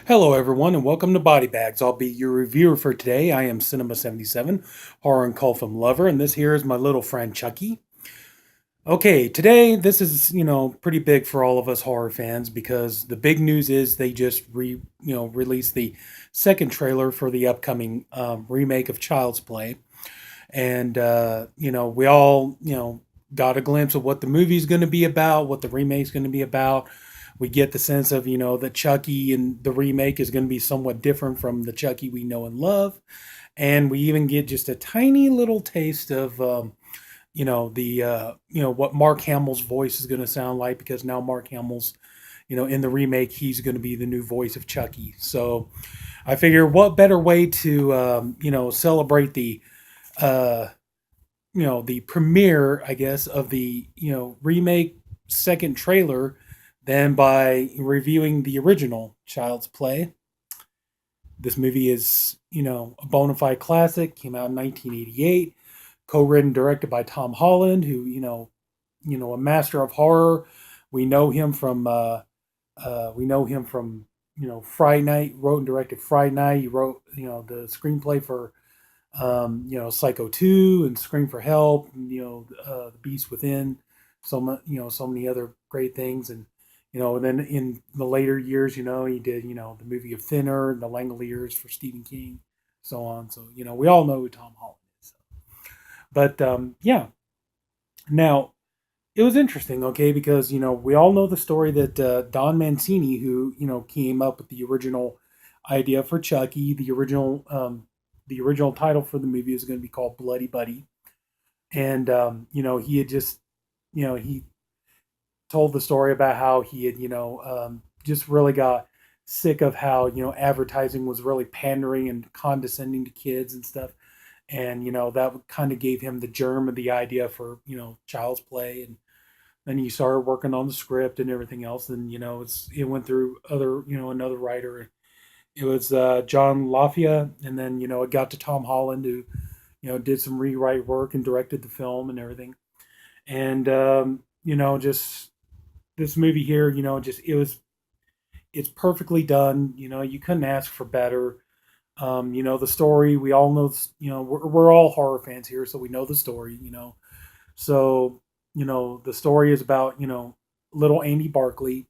Hello, everyone, and welcome to Body Bags. I'll be your reviewer for today. I am Sinema77, horror and cult film lover, and this here is my little friend Chucky. Okay, today this is pretty big for all of us horror fans because the big news is they just released the second trailer for the upcoming remake of Child's Play, and we all got a glimpse of what the movie's going to be about, what the remake's going to be about. We get the sense of that Chucky in the remake is going to be somewhat different from the Chucky we know and love, and we even get just a tiny little taste of the what Mark Hamill's voice is going to sound like, because now Mark Hamill's in the remake he's going to be the new voice of Chucky. So I figure what better way to celebrate uh, the premiere, I guess, of the remake second trailer than by reviewing the original Child's Play. This movie is a bona fide classic. Came out in 1988, co-written, directed by Tom Holland, who a master of horror. We know him from Friday Night. Wrote and directed Friday Night. He wrote the screenplay for Psycho 2 and Scream for Help, and, The Beast Within, so many other great things. And, and then in the later years, he did, the movie of Thinner and The Langoliers for Stephen King, so on. So, we all know who Tom Holland is. But, yeah. Now, it was interesting, okay, because, we all know the story that Don Mancini, who, came up with the original idea for Chucky, the original title for the movie is going to be called Bloody Buddy. And, he had just, he told the story about how he had, just really got sick of how, advertising was really pandering and condescending to kids and stuff. And, that kind of gave him the germ of the idea for, Child's Play. And then he started working on the script and everything else. And, it went through another writer. It was John Lafia, and then it got to Tom Holland, who did some rewrite work and directed the film and everything. And just this movie here, it's perfectly done. You couldn't ask for better. The story, we all know. We're all horror fans here, so we know the story. So the story is about little Andy Barkley,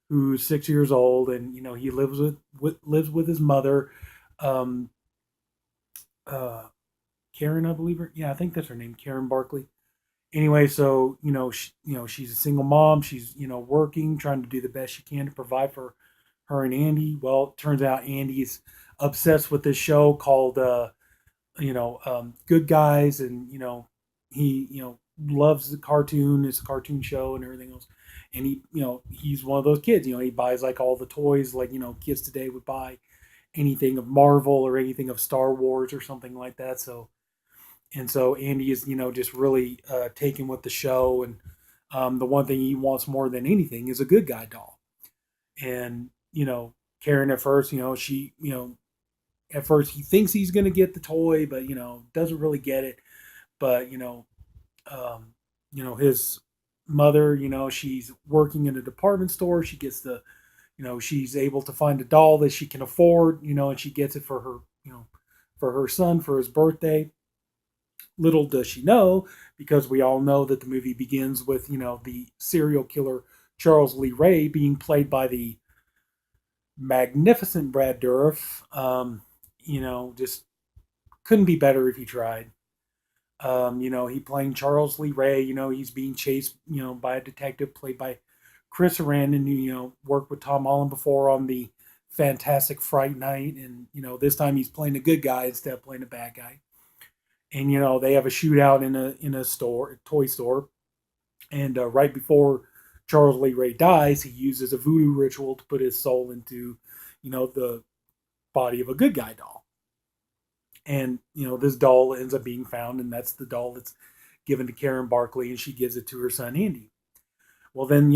who's 6 years old, and he lives with his mother, um, Karen, I believe her. Yeah, I think that's her name, Karen Barkley. Anyway, so she's a single mom. She's working, trying to do the best she can to provide for her and Andy. Well, it turns out Andy's obsessed with this show called Good Guys, and he loves the cartoon. It's a cartoon show and everything else. And he's one of those kids. He buys like all the toys, like kids today would buy anything of Marvel or anything of Star Wars or something like that. So Andy is just really taken with the show, and the one thing he wants more than anything is a good guy doll. And Karen at first, she at first he thinks he's gonna get the toy, but doesn't really get it. But his mother, she's working in a department store. She gets she's able to find a doll that she can afford, and she gets it for her, for her son for his birthday. Little does she know, because we all know that the movie begins with, the serial killer Charles Lee Ray being played by the magnificent Brad Dourif. Just couldn't be better if he tried. He playing Charles Lee Ray. He's being chased, by a detective played by Chris Sarandon, who worked with Tom Holland before on the fantastic Fright Night, and this time he's playing a good guy instead of playing a bad guy. And they have a shootout in a store, a toy store, and right before Charles Lee Ray dies, he uses a voodoo ritual to put his soul into the body of a good guy doll. And this doll ends up being found, and that's the doll that's given to Karen Barkley, and she gives it to her son Andy. Well, then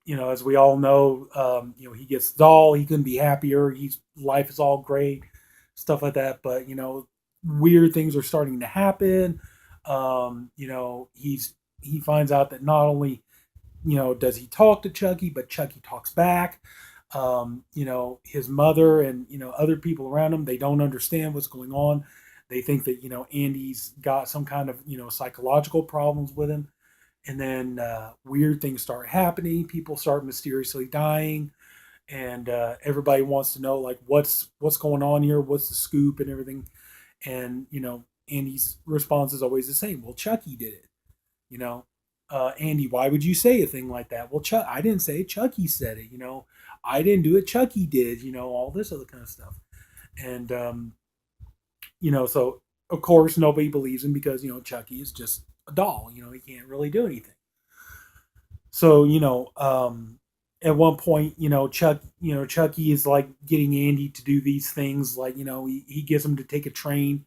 as we all know, he gets the doll. He couldn't be happier. He's life is all great, stuff like that. But weird things are starting to happen. He finds out that not only does he talk to Chucky, but Chucky talks back. His mother and, other people around him, they don't understand what's going on. They think that, Andy's got some kind of, psychological problems with him. And then weird things start happening. People start mysteriously dying. And everybody wants to know, like, what's going on here? What's the scoop and everything? And, Andy's response is always the same. Well, Chucky did it. You know, Andy, why would you say a thing like that? Well, I didn't say it. Chucky said it. I didn't do it. Chucky did. All this other kind of stuff. And so of course nobody believes him because Chucky is just a doll. He can't really do anything. So at one point, Chucky is like getting Andy to do these things, like he gets him to take a train,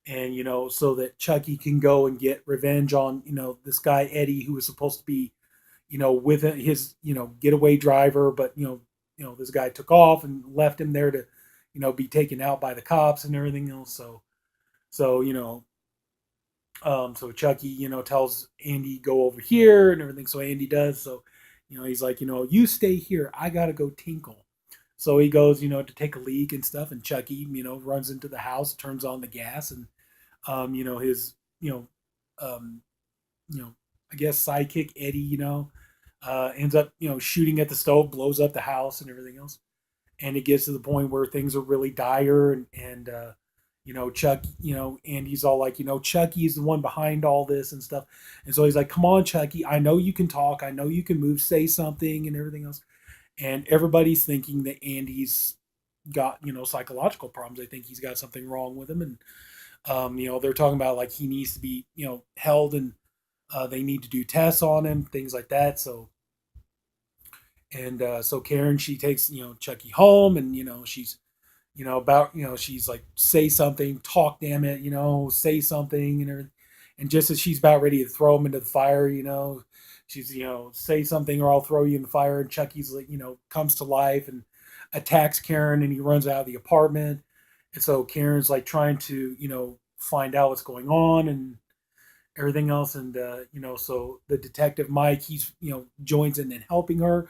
and so that Chucky can go and get revenge on this guy Eddie, who was supposed to be with his getaway driver, but this guy took off and left him there to be taken out by the cops and everything else. So Chucky tells Andy go over here and everything. So Andy does. So he's like, you stay here. I gotta go tinkle. So he goes, to take a leak and stuff, and Chucky, runs into the house, turns on the gas, and his, um, I guess sidekick Eddie, ends up, shooting at the stove, blows up the house and everything else. And it gets to the point where things are really dire, and Chuck, Andy's all like, Chucky is the one behind all this and stuff. And so he's like, come on, Chucky, I know you can talk, I know you can move, say something and everything else. And everybody's thinking that Andy's got, psychological problems. They think he's got something wrong with him. And, they're talking about like he needs to be, held, and they need to do tests on him, things like that. So Karen, she takes, Chucky home, and, she's, about, she's like, say something, talk, damn it, say something and everything. And just as she's about ready to throw him into the fire, she's, say something or I'll throw you in the fire. And Chucky's like, comes to life and attacks Karen, and he runs out of the apartment. And so Karen's like trying to, find out what's going on and everything else. And, so the detective Mike, he's, joins in and helping her.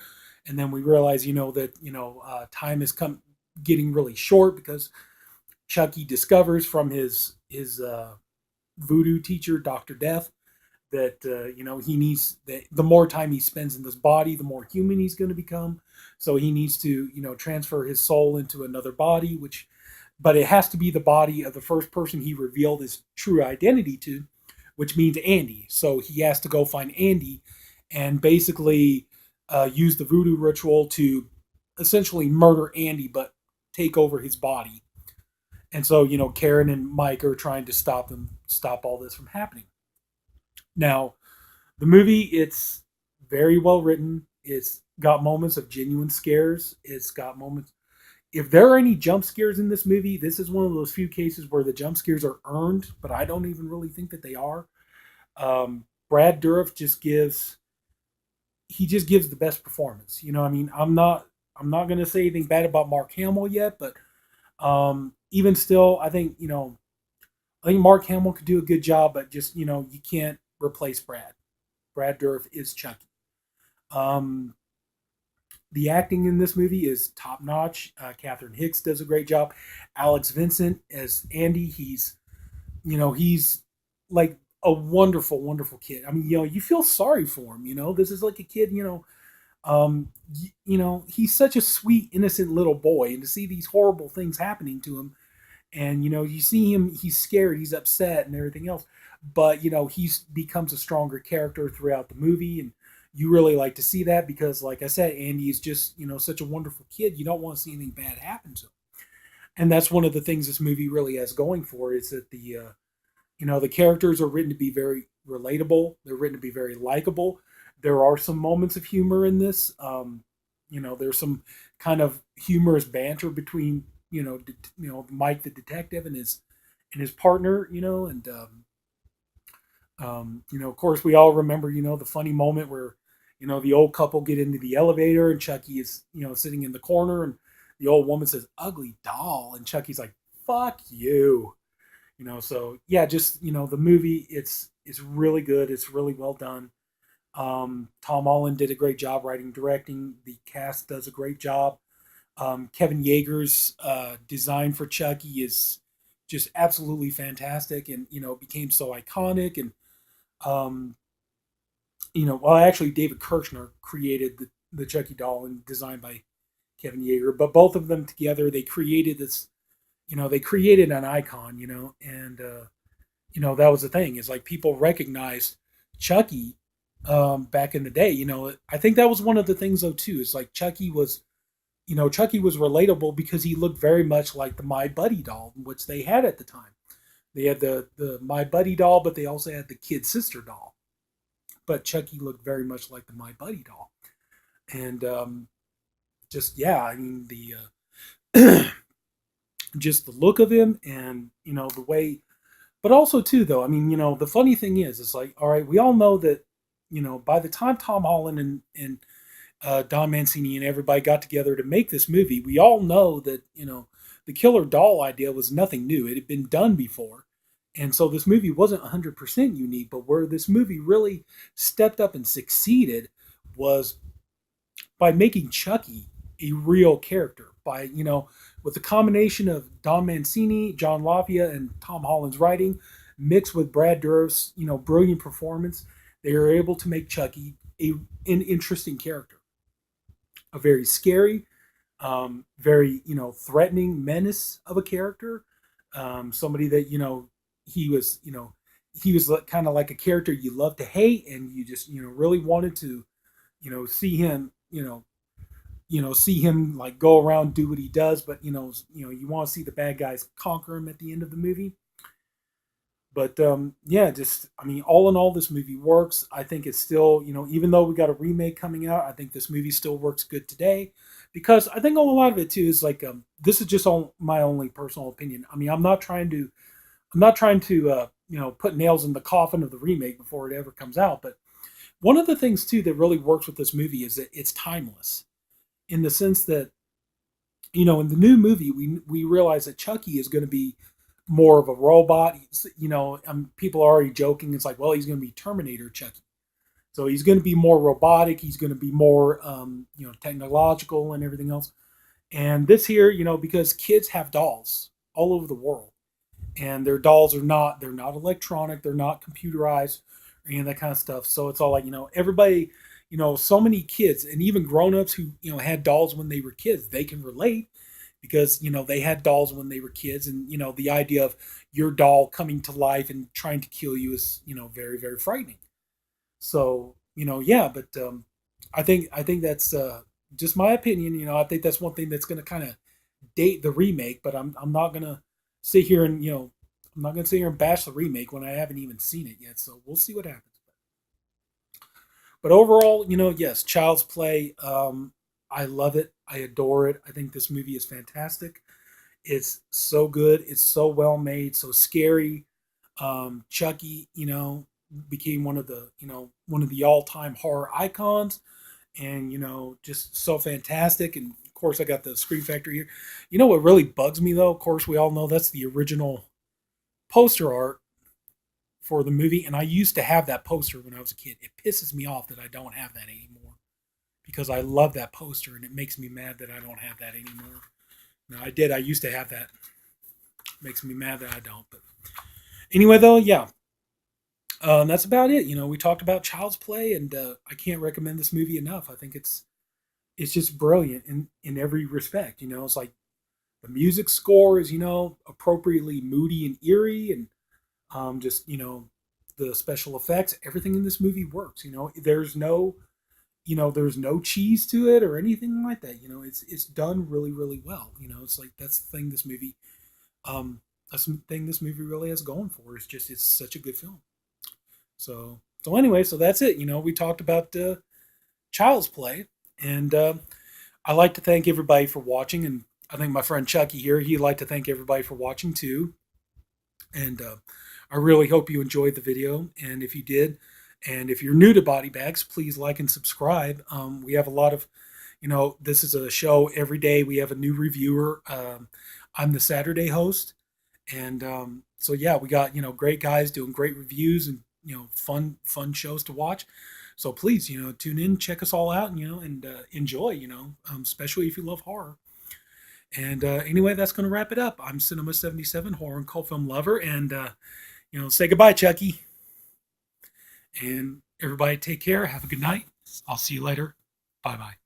And then we realize, that, time has come getting really short because Chucky discovers from his voodoo teacher, Dr. Death, that he needs that the more time he spends in this body, the more human he's going to become. So he needs to transfer his soul into another body, but it has to be the body of the first person he revealed his true identity to, which means Andy. So he has to go find Andy and basically use the voodoo ritual to essentially murder Andy, but take over his body. And so, Karen and Mike are trying to stop all this from happening. Now, the movie, it's very well written. It's got moments of genuine scares. It's got moments. If there are any jump scares in this movie, this is one of those few cases where the jump scares are earned, but I don't even really think that they are. Brad Dourif just gives the best performance. I'm not going to say anything bad about Mark Hamill yet, but even still, I think Mark Hamill could do a good job, but just you can't replace Brad. Brad Dourif is Chucky. Um, the acting in this movie is top notch. Catherine Hicks does a great job. Alex Vincent as Andy, he's like a wonderful, wonderful kid. I mean, you feel sorry for him. This is like a kid. He's such a sweet, innocent little boy, and to see these horrible things happening to him, and you see him, he's scared, he's upset, and everything else. But he becomes a stronger character throughout the movie, and you really like to see that because, like I said, Andy is just such a wonderful kid. You don't want to see anything bad happen to him, and that's one of the things this movie really has going for it, is that the characters are written to be very relatable. They're written to be very likable. There are some moments of humor in this. There's some kind of humorous banter between Mike the detective and his partner. Of course, we all remember the funny moment where the old couple get into the elevator and Chucky is sitting in the corner, and the old woman says "ugly doll," and Chucky's like "fuck you." So yeah, just the movie, it's really good. It's really well done. Tom Holland did a great job writing, directing. The cast does a great job. Kevin Yeager's design for Chucky is just absolutely fantastic, and it became so iconic. And um, well, actually, David Kirshner created the Chucky doll and designed by Kevin Yeager, but both of them together, they created this. They created an icon. And that was the thing, is like people recognized Chucky back in the day. I think that was one of the things though too. Is like Chucky was relatable because he looked very much like the My Buddy doll, which they had at the time. They had the My Buddy doll, but they also had the Kid Sister doll. But Chucky looked very much like the My Buddy doll, and just yeah, I mean just the look of him, and the way. But also too, though, I mean, the funny thing is, it's like, all right, we all know that, by the time Tom Holland and Don Mancini and everybody got together to make this movie, we all know that the killer doll idea was nothing new. It had been done before, and so this movie wasn't 100% unique. But where this movie really stepped up and succeeded was by making Chucky a real character. By with the combination of Don Mancini, John Lafia, and Tom Holland's writing, mixed with Brad Dourif's brilliant performance, they are able to make Chucky an interesting character, a very scary, very threatening menace of a character, somebody that he was he was kind of like a character you love to hate, and you just really wanted to see him see him like go around do what he does, but you want to see the bad guys conquer him at the end of the movie. But yeah, just I mean, all in all, this movie works. I think it's still, even though we got a remake coming out, I think this movie still works good today, because I think a lot of it too is like this is just all my only personal opinion. I mean, I'm not trying to put nails in the coffin of the remake before it ever comes out. But one of the things too that really works with this movie is that it's timeless, in the sense that in the new movie we realize that Chucky is going to be more of a robot. People are already joking. It's like, well, he's going to be Terminator Chucky. So he's going to be more robotic. He's going to be more, technological and everything else. And this here, because kids have dolls all over the world, and their dolls they're not electronic, they're not computerized, or any of that kind of stuff. So it's all like, everybody, so many kids and even grown-ups who, had dolls when they were kids, they can relate, because they had dolls when they were kids, and the idea of your doll coming to life and trying to kill you is very, very frightening. So yeah, but I think that's just my opinion. I think that's one thing that's going to kind of date the remake, but I'm not going to sit here and I'm not going to sit here and bash the remake when I haven't even seen it yet. So we'll see what happens. But overall, yes, Child's Play. I love it. I adore it. I think this movie is fantastic. It's so good. It's so well made. So scary. Chucky, became one of the all time horror icons, and just so fantastic. And of course, I got the Scream Factory here. What really bugs me though? Of course, we all know that's the original poster art for the movie, and I used to have that poster when I was a kid. It pisses me off that I don't have that anymore, because I love that poster, and it makes me mad that I don't have that anymore. No, I did. I used to have that. It makes me mad that I don't. But anyway, though, yeah, that's about it. We talked about Child's Play, and I can't recommend this movie enough. I think it's just brilliant in every respect. It's like the music score is appropriately moody and eerie, and just the special effects. Everything in this movie works. There's no cheese to it or anything like that. It's done really, really well. It's like that's the thing this movie that's the thing this movie really has going for. It's just it's such a good film. So anyway, so that's it. We talked about Child's Play, and I like to thank everybody for watching, and I think my friend Chucky here, he'd like to thank everybody for watching too. And I really hope you enjoyed the video, and if you did, and if you're new to Body Bags, please like and subscribe. We have a lot of, this is a show every day. We have a new reviewer. I'm the Saturday host, and so yeah, we got great guys doing great reviews, and fun shows to watch. So please tune in, check us all out, and enjoy. Especially if you love horror. And anyway, that's going to wrap it up. I'm Sinema77, horror and cult film lover, and say goodbye, Chucky. And everybody, take care. Have a good night. I'll see you later. Bye bye.